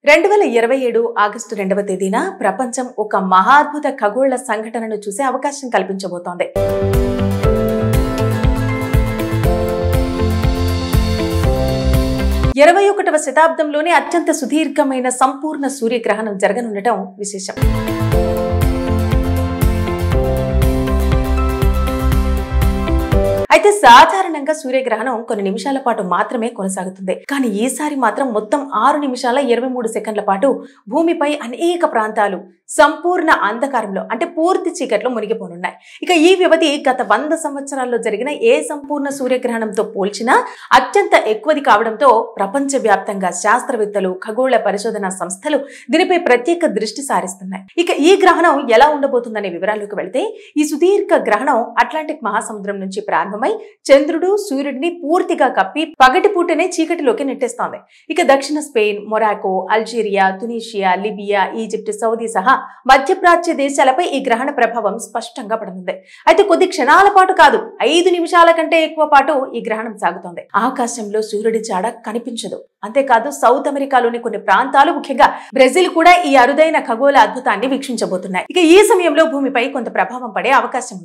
2027 August 2వ తేదీన ప్రపంచం ఒక మహాద్భుత ఖగోళ సంఘటనను చూసే అవకాశం కల్పించబోతోంది. 21వ శతాబ్దంలోనే అత్యంత సుదీర్ఘమైన సంపూర్ణ సూర్యగ్రహణం జరగనుండటం విశేషం. అయితే సాధారణంగా సూర్యగ్రహణం కొన్ని నిమిషాల పాటు మాత్రమే కొనసాగుతుంది. కానీ ఈసారి మాత్రం మొత్తం 6 నిమిషాల 23 సెకండ్ల పాటు భూమిపై అనేక ప్రాంతాలు సంపూర్ణ అంధకారంలో అంటే పూర్తి చీకట్లో మునిగిపోనున్నాయి. ఇక ఈ వ్యవధి గత 100 సంవత్సరాల్లో జరిగిన ఏ సంపూర్ణ సూర్యగ్రహణంతో పోల్చినా అత్యంత ఎక్కువది కావడంతో ప్రపంచవ్యాప్తంగా శాస్త్రవేత్తలు, ఖగోళ పరిశోధనా సంస్థలు దీనిపై ప్రత్యేక దృష్టి సారిస్తున్నాయి. ఇక ఈ గ్రహణం ఎలా ఉండబోతుందనే వివరాల్లోకి వెళితే, ఈ సుదీర్ఘ గ్రహణం అట్లాంటిక్ మహాసముద్రం నుంచి ప్రారంభమై చంద్రుడు సూర్యుడిని పూర్తిగా కప్పి పగటిపూటనే చీకటిలోకి నెట్టేస్తోంది. ఇక దక్షిణ Spain, Morocco, Algeria, తునీషియా, Libya, Egypt, Saudi సహా మధ్యప్రాచ్య దేశాలపై ఈ గ్రహణ ప్రభావం స్పష్టంగా పడనుంది. అయితే కొద్ది క్షణాల పాటు కాదు, 5 నిమిషాల కంటే ఎక్కువ పాటు ఈ గ్రహణం సాగుతోంది. ఆకాశంలో సూర్యుడి జాడ కనిపించదు. అంతేకాదు సౌత్ అమెరికాలోని కొన్ని ప్రాంతాలు, ముఖ్యంగా బ్రెజిల్ కూడా ఈ అరుదైన ఖగోళ అద్భుతాన్ని వీక్షించబోతున్నాయి. ఇక ఈ సమయంలో భూమిపై కొంత ప్రభావం పడే అవకాశం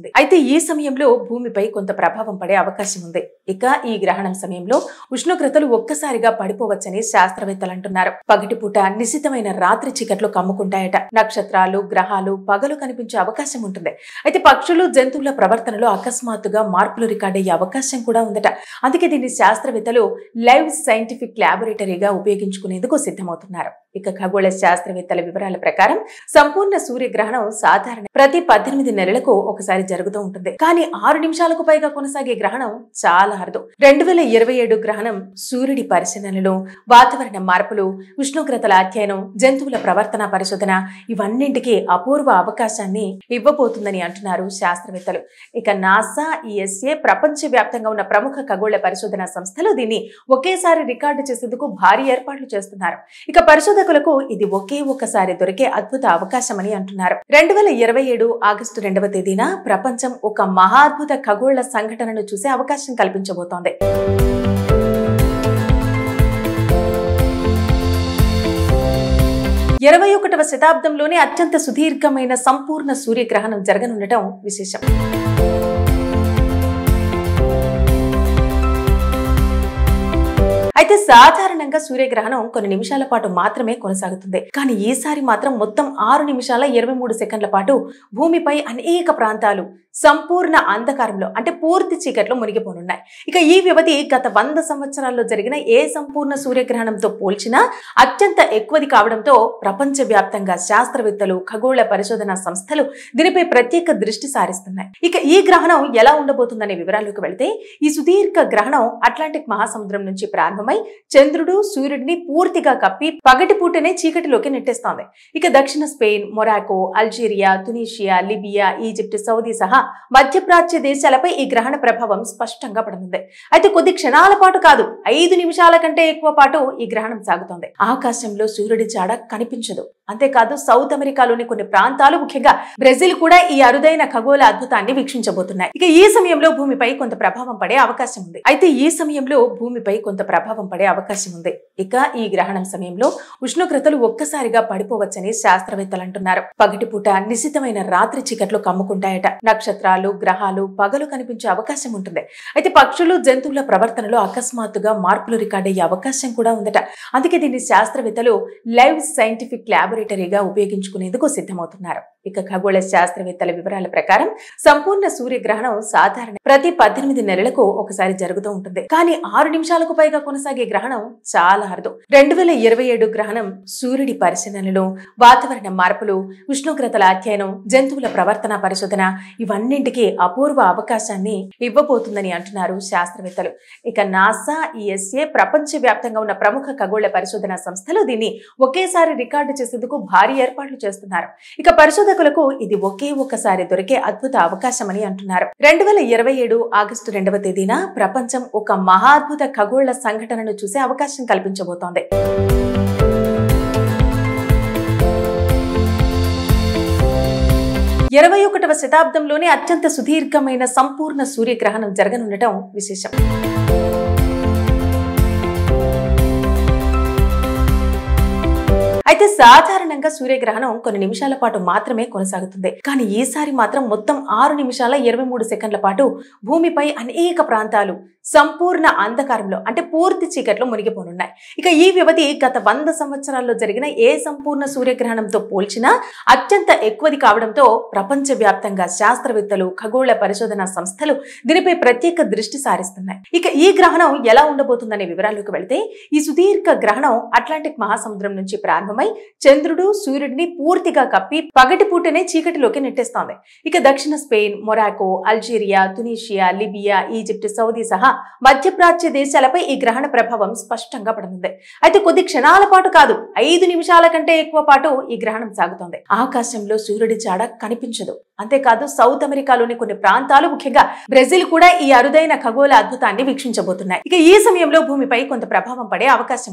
ఉంది. ఇక ఈ గ్రహణం సమయంలో ఉష్ణోగ్రతలు ఒక్కసారిగా పడిపోవచ్చని శాస్త్రవేత్తలు అంటున్నారు. పగటిపూట నిశితమైన రాత్రి చీకట్లు కమ్ముకుంటాయట. నక్షత్రాలు, గ్రహాలు పగలు కనిపించే అవకాశం ఉంటుంది. అయితే పక్షులు, జంతువుల ప్రవర్తనలో అకస్మాత్తుగా మార్పులు రికార్డ్ అయ్యే అవకాశం కూడా ఉందట. అందుకే దీన్ని శాస్త్రవేత్తలు లైవ్ సైంటిఫిక్ ల్యాబొరేటరీగా ఉపయోగించుకునేందుకు సిద్ధమవుతున్నారు. ఇక ఖగోళ శాస్త్రవేత్తల వివరాల ప్రకారం సంపూర్ణ సూర్యగ్రహణం సాధారణ ప్రతి 18 నెలలకు ఒకసారి జరుగుతూ ఉంటుంది. కానీ 6 నిమిషాలకు పైగా కొనసాగే గ్రహణం చాలా అరుదు. 2027 గ్రహణం సూర్యుడి పరిశీలనలు, వాతావరణ మార్పులు, ఉష్ణోగ్రతల అధ్యయనం, జంతువుల ప్రవర్తన పరిశోధన ఇవన్నింటికీ అపూర్వ అవకాశాన్ని ఇవ్వబోతుందని అంటున్నారు శాస్త్రవేత్తలు. ఇక నాసా, ఈఎస్ఏ ప్రపంచవ్యాప్తంగా ఉన్న ప్రముఖ ఖగోళ పరిశోధనా సంస్థలు దీన్ని ఒకేసారి రికార్డు చేసేందుకు భారీ ఏర్పాట్లు చేస్తున్నారు. ఇక పరిశోధకులకు ఇది ఒకే ఒక్కసారి దొరికే అద్భుత అవకాశమని అంటున్నారు. 2027 ఆగస్టు 2వ తేదీన ప్రపంచం ఒక మహాద్భుత ఖగోళ సంఘటనను చూసే అవకాశం కల్పించబోతోంది. 21వ శతాబ్దంలోనే అత్యంత సుదీర్ఘమైన సంపూర్ణ సూర్యగ్రహణం జరగనుండటం విశేషం. అయితే సాధారణంగా సూర్యగ్రహణం కొన్ని నిమిషాల పాటు మాత్రమే కొనసాగుతుంది. కానీ ఈసారి మాత్రం మొత్తం 6 నిమిషాల 23 సెకండ్ల పాటు భూమిపై అనేక ప్రాంతాలు సంపూర్ణ అంధకారంలో అంటే పూర్తి చీకట్లో మునిగిపోనున్నాయి. ఇక ఈ వ్యవధి గత 100 సంవత్సరాల్లో జరిగిన ఏ సంపూర్ణ సూర్యగ్రహణంతో పోల్చినా అత్యంత ఎక్కువది కావడంతో ప్రపంచవ్యాప్తంగా శాస్త్రవేత్తలు, ఖగోళ పరిశోధనా సంస్థలు దీనిపై ప్రత్యేక దృష్టి సారిస్తున్నాయి. ఇక ఈ గ్రహణం ఎలా ఉండబోతుందనే వివరాల్లోకి వెళితే, ఈ సుదీర్ఘ గ్రహణం అట్లాంటిక్ మహాసముద్రం నుంచి ప్రారంభమై చంద్రుడు సూర్యుడిని పూర్తిగా కప్పి పగటిపూటనే చీకటిలోకి నెట్టేస్తోంది. ఇక దక్షిణ Spain, Morocco, Algeria, తునీషియా, Libya, Egypt, Saudi సహా మధ్యప్రాచ్య దేశాలపై ఈ గ్రహణ ప్రభావం స్పష్టంగా పడనుంది. అయితే కొద్ది క్షణాల పాటు కాదు, 5 నిమిషాల కంటే ఎక్కువ పాటు ఈ గ్రహణం సాగుతోంది. ఆకాశంలో సూర్యుడి జాడ కనిపించదు. అంతేకాదు సౌత్ అమెరికాలోని కొన్ని ప్రాంతాలు, ముఖ్యంగా బ్రెజిల్ కూడా ఈ అరుదైన ఖగోళ అద్భుతాన్ని వీక్షించబోతున్నాయి. ఇక ఈ సమయంలో భూమిపై కొంత ప్రభావం పడే అవకాశం ఉంది. ఇక ఈ గ్రహణం సమయంలో ఉష్ణోగ్రతలు ఒక్కసారిగా పడిపోవచ్చని శాస్త్రవేత్తలు అంటున్నారు. పగటిపూట నిశితమైన రాత్రి చీకట్లు కమ్ముకుంటాయట. నక్షత్రాలు, గ్రహాలు పగలు కనిపించే అవకాశం ఉంటుంది. అయితే పక్షులు, జంతువుల ప్రవర్తనలో అకస్మాత్తుగా మార్పులు రికార్డ్ అయ్యే అవకాశం కూడా ఉందట. అందుకే దీన్ని శాస్త్రవేత్తలు లైవ్ సైంటిఫిక్ ల్యాబొరేటరీగా ఉపయోగించుకునేందుకు సిద్ధమవుతున్నారు. ఇక ఖగోళ శాస్త్రవేత్తల వివరాల ప్రకారం సంపూర్ణ సూర్యగ్రహణం సాధారణ ప్రతి 18 నెలలకు ఒకసారి జరుగుతూ ఉంటుంది. కానీ 6 నిమిషాలకు పైగా కొనసాగే గ్రహణం చాలా అరుదు. 2027 గ్రహణం సూర్యుడి పరిశీలనలు, వాతావరణ మార్పులు, ఉష్ణోగ్రతల అధ్యయనం, జంతువుల ప్రవర్తన పరిశోధన ఇవన్నింటికీ అపూర్వ అవకాశాన్ని ఇవ్వబోతుందని అంటున్నారు శాస్త్రవేత్తలు. ఇక నాసా, ఈఎస్ఏ ప్రపంచవ్యాప్తంగా ఉన్న ప్రముఖ ఖగోళ పరిశోధనా సంస్థలు దీన్ని ఒకేసారి రికార్డు చేసేందుకు భారీ ఏర్పాట్లు చేస్తున్నారు. ఇక పరిశోధకులకు ఇది ఒకే ఒక్కసారి దొరికే అద్భుత అవకాశమని అంటున్నారు. 2027 ఆగస్టు 2వ తేదీన ప్రపంచం ఒక మహాద్భుత ఖగోళ సంఘటనను చూసే అవకాశం కల్పించబోతోంది. 21వ శతాబ్దంలోనే అత్యంత సుదీర్ఘమైన సంపూర్ణ సూర్యగ్రహణం జరగనుండటం విశేషం. అయితే సాధారణంగా సూర్యగ్రహణం కొన్ని నిమిషాల పాటు మాత్రమే కొనసాగుతుంది. కానీ ఈసారి మాత్రం మొత్తం 6 నిమిషాల 23 సెకండ్ల పాటు భూమిపై అనేక ప్రాంతాలు సంపూర్ణ అంధకారంలో అంటే పూర్తి చీకట్లో మునిగిపోనున్నాయి. ఇక ఈ వ్యవధి గత 100 సంవత్సరాల్లో జరిగిన ఏ సంపూర్ణ సూర్యగ్రహణంతో పోల్చినా అత్యంత ఎక్కువది కావడంతో ప్రపంచవ్యాప్తంగా శాస్త్రవేత్తలు, ఖగోళ పరిశోధనా సంస్థలు దీనిపై ప్రత్యేక దృష్టి సారిస్తున్నాయి. ఇక ఈ గ్రహణం ఎలా ఉండబోతుందనే వివరాల్లోకి వెళితే, ఈ సుదీర్ఘ గ్రహణం అట్లాంటిక్ మహాసముద్రం నుంచి ప్రారంభమై చంద్రుడు, సూర్యుడిని పూర్తిగా కప్పి పగటిపూటనే చీకటిలోకి నెట్టేస్తోంది. ఇక దక్షిణ Spain, Morocco, Algeria, తునీషియా, Libya, Egypt, Saudi సహా మధ్యప్రాచ్య దేశాలపై ఈ గ్రహణ ప్రభావం స్పష్టంగా పడనుంది. అయితే కొద్ది క్షణాల పాటు కాదు, 5 నిమిషాల కంటే ఎక్కువ పాటు ఈ గ్రహణం సాగుతోంది. ఆకాశంలో సూర్యుడి జాడ కనిపించదు. అంతేకాదు సౌత్ అమెరికాలోని కొన్ని ప్రాంతాలు, ముఖ్యంగా బ్రెజిల్ కూడా ఈ అరుదైన ఖగోళ అద్భుతాన్ని వీక్షించబోతున్నాయి. ఇక ఈ సమయంలో భూమిపై కొంత ప్రభావం పడే అవకాశం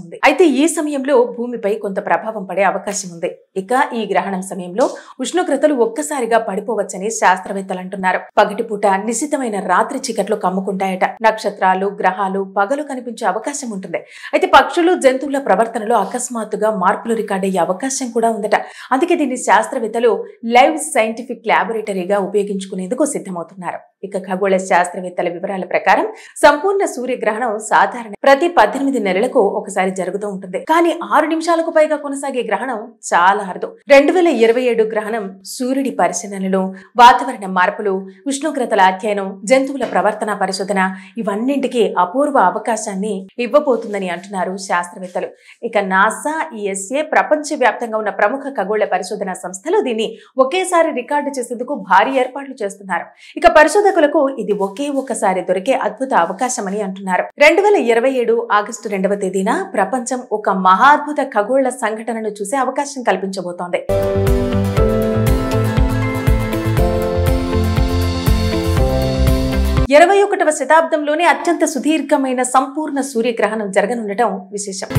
ఉంది. ఇక ఈ గ్రహణం సమయంలో ఉష్ణోగ్రతలు ఒక్కసారిగా పడిపోవచ్చని శాస్త్రవేత్తలు అంటున్నారు. పగటిపూట నిశితమైన రాత్రి చీకట్లు కమ్ముకుంటాయట. నక్షత్రాలు, గ్రహాలు పగలు కనిపించే అవకాశం ఉంటుంది. అయితే పక్షులు, జంతువుల ప్రవర్తనలో అకస్మాత్తుగా మార్పులు రికార్డ్ అయ్యే అవకాశం కూడా ఉందట. అందుకే దీన్ని శాస్త్రవేత్తలు లైవ్ సైంటిఫిక్ ల్యాబొరేటరీగా ఉపయోగించుకునేందుకు సిద్ధమవుతున్నారు. ఇక ఖగోళ శాస్త్రవేత్తల వివరాల ప్రకారం సంపూర్ణ సూర్యగ్రహణం సాధారణ ప్రతి 18 నెలలకు ఒకసారి జరుగుతూ ఉంటుంది. కానీ 6 నిమిషాలకు పైగా కొనసాగే గ్రహణం చాలా అరుదు. 2027 గ్రహణం సూర్యుడి పరిశీలనలు, వాతావరణ మార్పులు, ఉష్ణోగ్రతల అధ్యయనం, జంతువుల ప్రవర్తన పరిశోధన ఇవన్నింటికీ అపూర్వ అవకాశాన్ని ఇవ్వబోతుందని అంటున్నారు శాస్త్రవేత్తలు. ఇక నాసా, ఈఎస్ఏ ప్రపంచవ్యాప్తంగా ఉన్న ప్రముఖ ఖగోళ పరిశోధనా సంస్థలు దీన్ని ఒకేసారి రికార్డు చేసేందుకు భారీ ఏర్పాట్లు చేస్తున్నారు. ఇక పరిశోధకులకు ఇది ఒకే ఒక్కసారి దొరికే అద్భుత అవకాశమని అంటున్నారు. 2027 ఆగస్టు 2వ తేదీన ప్రపంచం ఒక మహాద్భుత ఖగోళ సంఘటనను చూసే అవకాశం కల్పించబోతోంది. 21వ శతాబ్దంలోనే అత్యంత సుదీర్ఘమైన సంపూర్ణ సూర్యగ్రహణం జరగనుండటం విశేషం.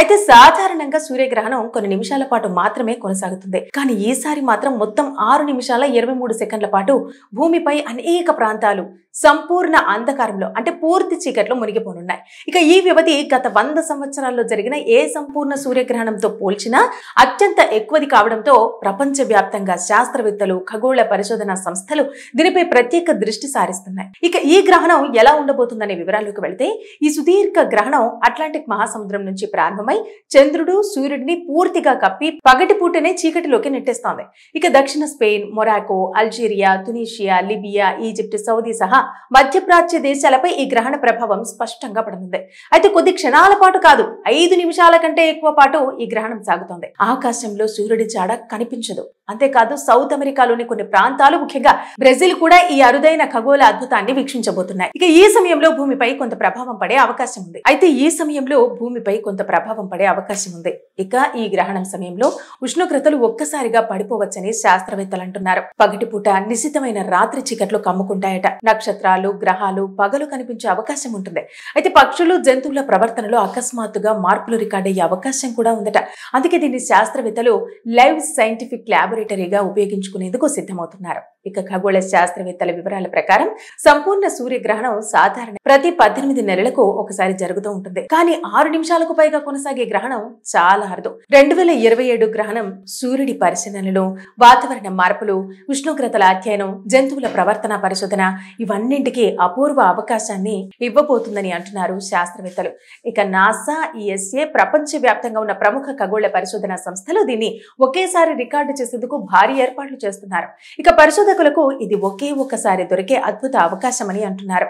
అయితే సాధారణంగా సూర్యగ్రహణం కొన్ని నిమిషాల పాటు మాత్రమే కొనసాగుతుంది. కానీ ఈసారి మాత్రం మొత్తం 6 నిమిషాల 23 సెకండ్ల పాటు భూమిపై అనేక ప్రాంతాలు సంపూర్ణ అంధకారంలో అంటే పూర్తి చీకట్లో మునిగిపోనున్నాయి. ఇక ఈ వ్యవధి గత 100 సంవత్సరాల్లో జరిగిన ఏ సంపూర్ణ సూర్యగ్రహణంతో పోల్చినా అత్యంత ఎక్కువది కావడంతో ప్రపంచవ్యాప్తంగా శాస్త్రవేత్తలు, ఖగోళ పరిశోధనా సంస్థలు దీనిపై ప్రత్యేక దృష్టి సారిస్తున్నాయి. ఇక ఈ గ్రహణం ఎలా ఉండబోతుందనే వివరాల్లోకి వెళితే, ఈ సుదీర్ఘ గ్రహణం అట్లాంటిక్ మహాసముద్రం నుంచి ప్రారంభమై చంద్రుడు, సూర్యుడిని పూర్తిగా కప్పి పగటిపూటనే చీకటిలోకి నెట్టేస్తోంది. ఇక దక్షిణ Spain, Morocco, Algeria, తునీషియా, Libya, Egypt, Saudi సహా మధ్యప్రాచ్య దేశాలపై ఈ గ్రహణ ప్రభావం స్పష్టంగా పడనుంది. అయితే కొద్ది క్షణాల పాటు కాదు, 5 నిమిషాల కంటే ఎక్కువ పాటు ఈ గ్రహణం సాగుతోంది. ఆకాశంలో సూర్యుడి జాడ కనిపించదు. అంతేకాదు సౌత్ అమెరికాలోని కొన్ని ప్రాంతాలు, ముఖ్యంగా బ్రెజిల్ కూడా ఈ అరుదైన ఖగోళ అద్భుతాన్ని వీక్షించబోతున్నాయి. ఇక ఈ సమయంలో భూమిపై కొంత ప్రభావం పడే అవకాశం ఉంది. ఇక ఈ గ్రహణం సమయంలో ఉష్ణోగ్రతలు ఒక్కసారిగా పడిపోవచ్చని శాస్త్రవేత్తలు అంటున్నారు. పగటిపూట నిశితమైన రాత్రి చీకట్లు కమ్ముకుంటాయట. నక్షత్రాలు, గ్రహాలు పగలు కనిపించే అవకాశం ఉంటుంది. అయితే పక్షులు, జంతువుల ప్రవర్తనలో అకస్మాత్తుగా మార్పులు రికార్డ్ అయ్యే అవకాశం కూడా ఉందట. అందుకే దీన్ని శాస్త్రవేత్తలు లైవ్ సైంటిఫిక్ ల్యాబొరేటరీగా ఉపయోగించుకునేందుకు సిద్ధమవుతున్నారు. ఇక ఖగోళ శాస్త్రవేత్తల వివరాల ప్రకారం సంపూర్ణ సూర్యగ్రహణం సాధారణ ప్రతి 18 నెలలకు ఒకసారి జరుగుతూ ఉంటుంది. కానీ 6 నిమిషాలకు పైగా కొనసాగే గ్రహణం చాలా అరుదు. 2027 గ్రహణం సూర్యుడి పరిశీలనలు, వాతావరణ మార్పులు, ఉష్ణోగ్రతల అధ్యయనం, జంతువుల ప్రవర్తన పరిశోధన ఇవన్నింటికీ అపూర్వ అవకాశాన్ని ఇవ్వబోతుందని అంటున్నారు శాస్త్రవేత్తలు. ఇక నాసా, ఈఎస్ఏ ప్రపంచవ్యాప్తంగా ఉన్న ప్రముఖ ఖగోళ పరిశోధనా సంస్థలు దీన్ని ఒకేసారి రికార్డు చేసేందుకు భారీ ఏర్పాట్లు చేస్తున్నారు. ఇక పరిశోధకులకు ఇది ఒకే ఒక్కసారి దొరికే అద్భుత అవకాశమని అంటున్నారు.